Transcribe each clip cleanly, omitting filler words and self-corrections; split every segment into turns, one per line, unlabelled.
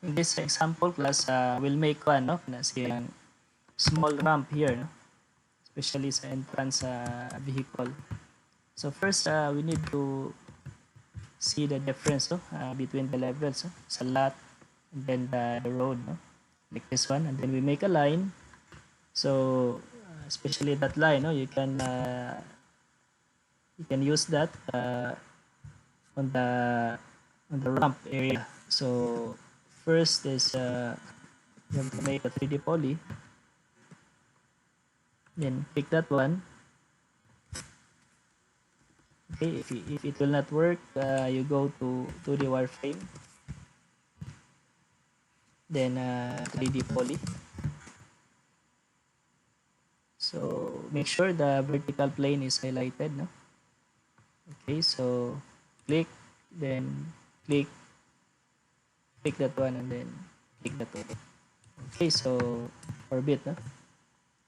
In this example class, we'll make one, no? Small ramp here, no? Especially sa entrance vehicle. So first, we need to see the difference, no? Between the levels, no? Sa lot and then the road, no? Like this one, and then we make a line. So especially that line, no? You can use that on the ramp area. So first is you have to make a 3D poly. Then pick that one. Okay, if it will not work, you go to 2D wireframe. Then 3D poly. So make sure the vertical plane is highlighted, no? Okay, so click, then click that one, and then click that one. Okay, so orbit, no?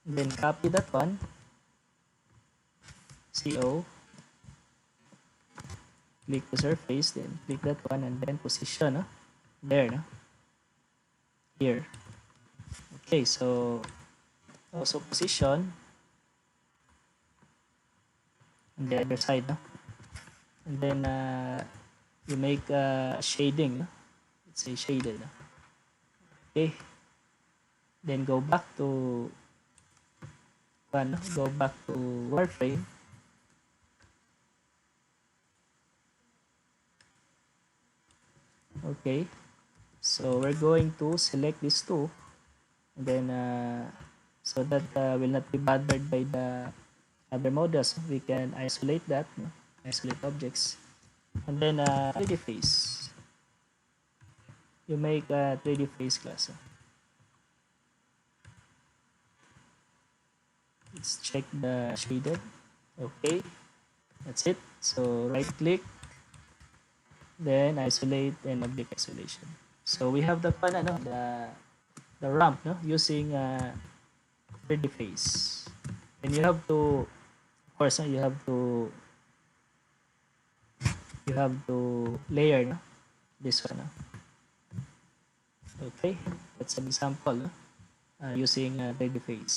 And then copy that one, CO, click the surface, then click that one, and then position, no? There, no? Here. Okay, so also position on the other side, no? And then you make shading, no? Let's say shaded, no? Okay, then go back to wireframe. Okay, so we're going to select these two, and then so that will not be bothered by the other models, we can isolate that, no? Isolate objects, and then 3D face. You make a 3D face class. Let's check the shaded. Okay, that's it. So right click, then isolate and object isolation. So we have the the ramp, no? Using 3D face. And you have to, of course, you have to layer, no? This one, no? Okay, that's an example, no? Using 3D face.